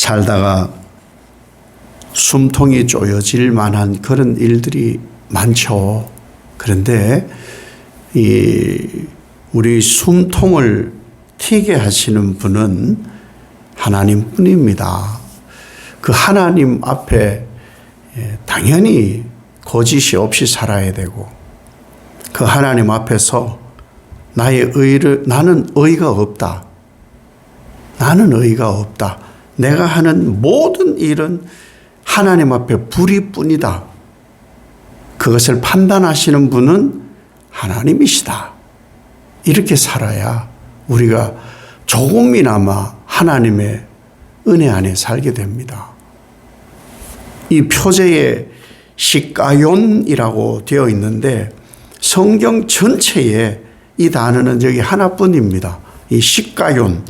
살다가 숨통이 쪼여질 만한 그런 일들이 많죠. 그런데 우리 숨통을 튀게 하시는 분은 하나님뿐입니다. 그 하나님 앞에 당연히 거짓이 없이 살아야 되고, 그 하나님 앞에서 나는 의가 없다. 나는 의가 없다. 내가 하는 모든 일은 하나님 앞에 불의뿐이다. 그것을 판단하시는 분은 하나님이시다. 이렇게 살아야 우리가 조금이나마 하나님의 은혜 안에 살게 됩니다. 이 표제에 시가욘이라고 되어 있는데 성경 전체에 이 단어는 여기 하나뿐입니다. 이 시가욘.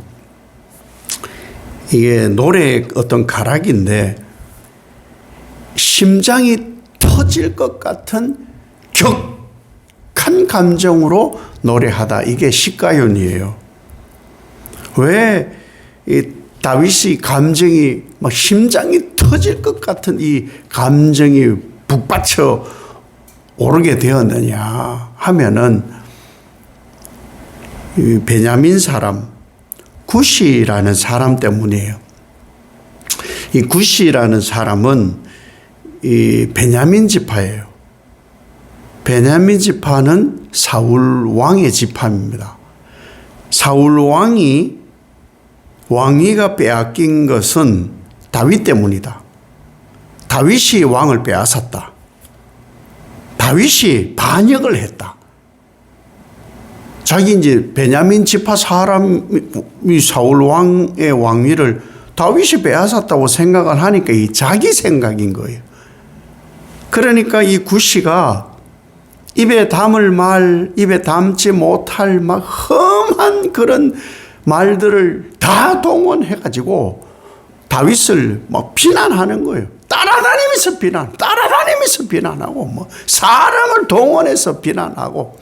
이게 노래의 어떤 가락인데 심장이 터질 것 같은 격한 감정으로 노래하다. 이게 시가욘이에요. 왜 이 다윗이 감정이 막 심장이 터질 것 같은 이 감정이 북받쳐 오르게 되었느냐 하면은 이 베냐민 사람 구시라는 사람 때문이에요. 이 구시라는 사람은 이 베냐민 지파예요. 베냐민 지파는 사울 왕의 지파입니다. 사울 왕위가 빼앗긴 것은 다윗 때문이다. 다윗이 왕을 빼앗았다. 다윗이 반역을 했다. 자기 이제 베냐민 지파 사람이 사울 왕의 왕위를 다윗이 빼앗았다고 생각을 하니까 이 자기 생각인 거예요. 그러니까 이 구시가 입에 담지 못할 막 험한 그런 말들을 다 동원해가지고 다윗을 막 비난하는 거예요. 따라다니면서 비난하고 뭐 사람을 동원해서 비난하고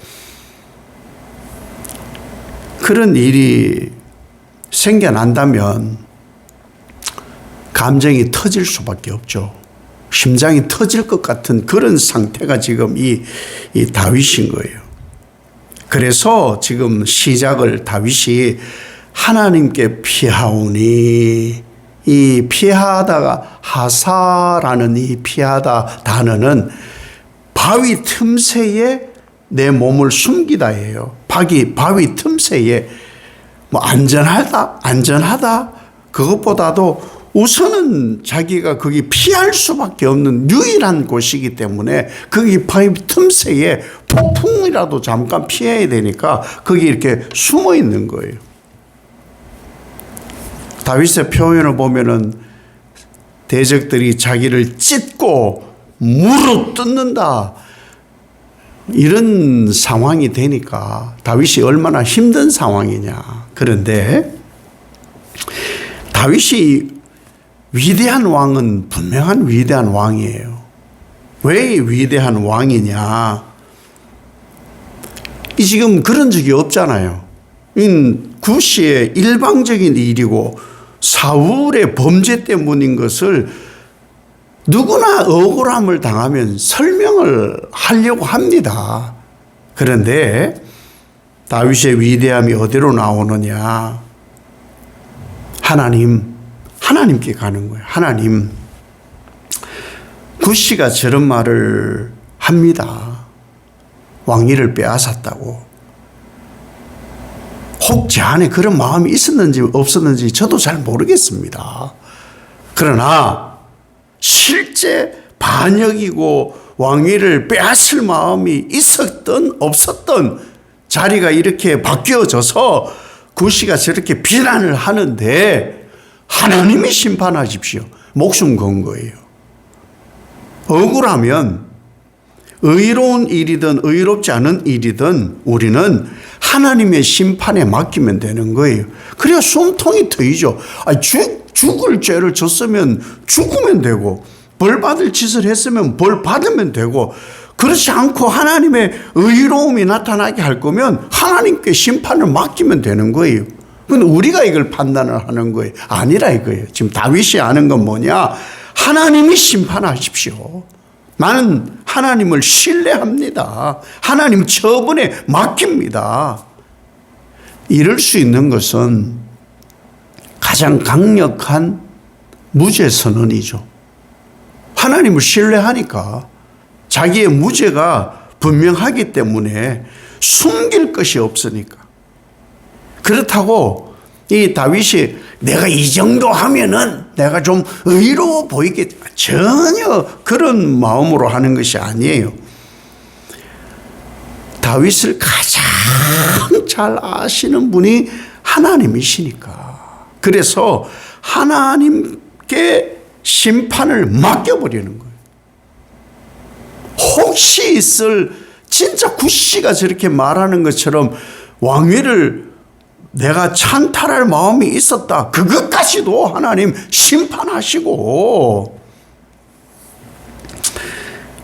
그런 일이 생겨난다면 감정이 터질 수밖에 없죠. 심장이 터질 것 같은 그런 상태가 지금 이 다윗인 거예요. 그래서 지금 시작을 다윗이 하나님께 피하오니, 이 피하다가 하사라는 이 피하다 단어는 바위 틈새에 내 몸을 숨기다예요. 바위 틈새에 뭐 안전하다 그것보다도 우선은 자기가 거기 피할 수밖에 없는 유일한 곳이기 때문에 거기 바위 틈새에 폭풍이라도 잠깐 피해야 되니까 거기 이렇게 숨어 있는 거예요. 다윗의 표현을 보면은 대적들이 자기를 찢고 물어 뜯는다. 이런 상황이 되니까 다윗이 얼마나 힘든 상황이냐. 그런데 다윗이 위대한 왕은 분명한 위대한 왕이에요. 왜 위대한 왕이냐? 지금 그런 적이 없잖아요. 구시의 일방적인 일이고 사울의 범죄 때문인 것을 누구나 억울함을 당하면 설명을 하려고 합니다. 그런데 다윗의 위대함이 어디로 나오느냐? 하나님께 가는 거예요. 하나님. 구시가 저런 말을 합니다. 왕위를 빼앗았다고. 혹 제 안에 그런 마음이 있었는지 없었는지 저도 잘 모르겠습니다. 그러나 실제 반역이고 왕위를 빼앗을 마음이 있었던 없었던 자리가 이렇게 바뀌어져서 구시가 저렇게 비난을 하는데 하나님이 심판하십시오. 목숨 건 거예요. 억울하면 의로운 일이든 의롭지 않은 일이든 우리는 하나님의 심판에 맡기면 되는 거예요. 그래야 숨통이 트이죠. 죽을 죄를 졌으면 죽으면 되고 벌 받을 짓을 했으면 벌 받으면 되고, 그렇지 않고 하나님의 의로움이 나타나게 할 거면 하나님께 심판을 맡기면 되는 거예요. 근데 우리가 이걸 판단을 하는 거예요. 아니라 이거예요. 지금 다윗이 아는 건 뭐냐? 하나님이 심판하십시오. 나는 하나님을 신뢰합니다. 하나님 처분에 맡깁니다. 이럴 수 있는 것은 가장 강력한 무죄 선언이죠. 하나님을 신뢰하니까 자기의 무죄가 분명하기 때문에 숨길 것이 없으니까. 그렇다고 이 다윗이 내가 이 정도 하면은 내가 좀 의로워 보이겠다. 전혀 그런 마음으로 하는 것이 아니에요. 다윗을 가장 잘 아시는 분이 하나님이시니까. 그래서 하나님께 심판을 맡겨버리는 거예요. 혹시 있을 진짜 굿씨가 저렇게 말하는 것처럼 왕위를 내가 찬탈할 마음이 있었다. 그것까지도 하나님 심판하시고.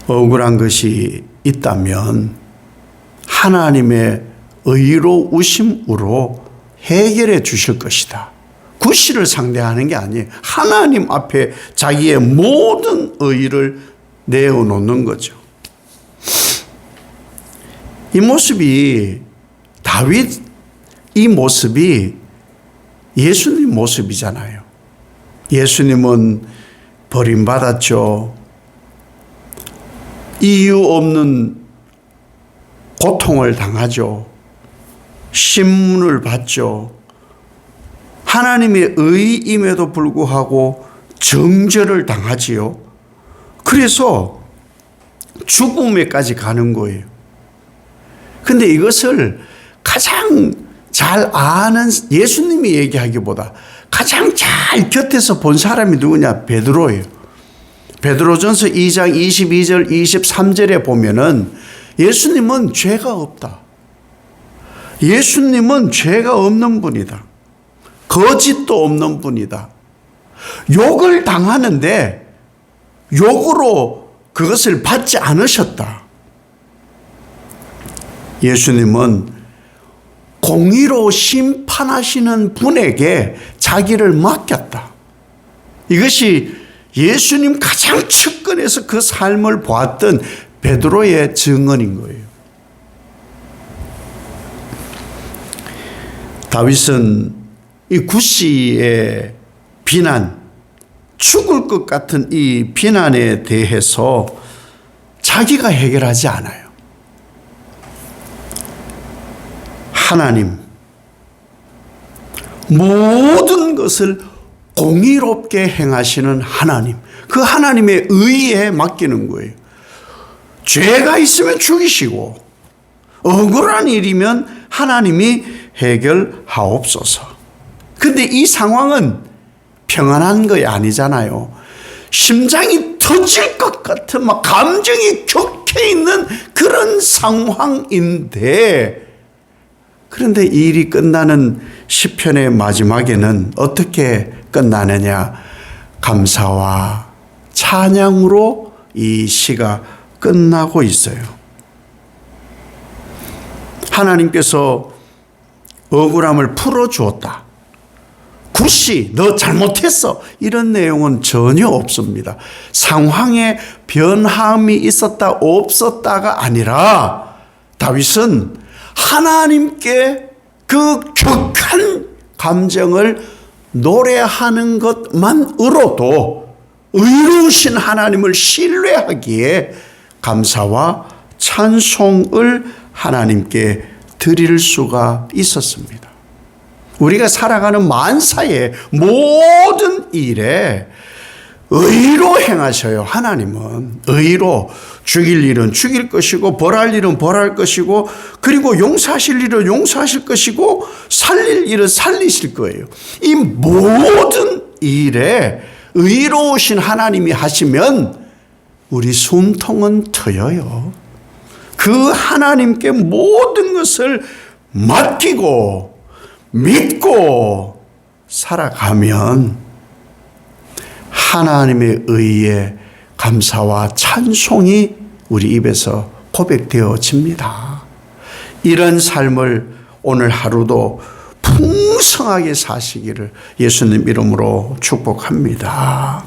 억울한 것이 있다면 하나님의 의로우심으로 해결해 주실 것이다. 굿씨를 상대하는 게 아니에요. 하나님 앞에 자기의 모든 의를 내어놓는 거죠. 이 모습이 다윗 이 모습이 예수님 모습이잖아요. 예수님은 버림받았죠. 이유 없는 고통을 당하죠. 신문을 받죠. 하나님의 의임에도 불구하고 정죄를 당하지요. 그래서 죽음에까지 가는 거예요. 근데 이것을 가장 잘 아는 예수님이 얘기하기보다 가장 잘 곁에서 본 사람이 누구냐? 베드로예요. 베드로전서 2장 22절 23절에 보면은 예수님은 죄가 없다. 예수님은 죄가 없는 분이다. 거짓도 없는 분이다. 욕을 당하는데 욕으로 그것을 받지 않으셨다. 예수님은 공의로 심판하시는 분에게 자기를 맡겼다. 이것이 예수님 가장 측근에서 그 삶을 보았던 베드로의 증언인 거예요. 다윗은 이 굿씨의 비난, 죽을 것 같은 이 비난에 대해서 자기가 해결하지 않아요. 하나님, 모든 것을 공의롭게 행하시는 하나님, 그 하나님의 의에 맡기는 거예요. 죄가 있으면 죽이시고 억울한 일이면 하나님이 해결하옵소서. 근데 이 상황은 평안한 거 아니잖아요. 심장이 터질 것 같은 막 감정이 격해 있는 그런 상황인데, 그런데 이 일이 끝나는 시편의 마지막에는 어떻게 끝나느냐? 감사와 찬양으로 이 시가 끝나고 있어요. 하나님께서 억울함을 풀어주었다. 굿씨, 너 잘못했어. 이런 내용은 전혀 없습니다. 상황에 변함이 있었다 없었다가 아니라 다윗은 하나님께 그 격한 감정을 노래하는 것만으로도 의로우신 하나님을 신뢰하기에 감사와 찬송을 하나님께 드릴 수가 있었습니다. 우리가 살아가는 만사의 모든 일에 의로 행하셔요. 하나님은 의로 죽일 일은 죽일 것이고 벌할 일은 벌할 것이고, 그리고 용서하실 일은 용서하실 것이고, 살릴 일은 살리실 거예요. 이 모든 일에 의로우신 하나님이 하시면 우리 숨통은 트여요. 그 하나님께 모든 것을 맡기고 믿고 살아가면 하나님의 의에 감사와 찬송이 우리 입에서 고백되어집니다. 이런 삶을 오늘 하루도 풍성히 풍성하게 사시기를 예수님 이름으로 축복합니다.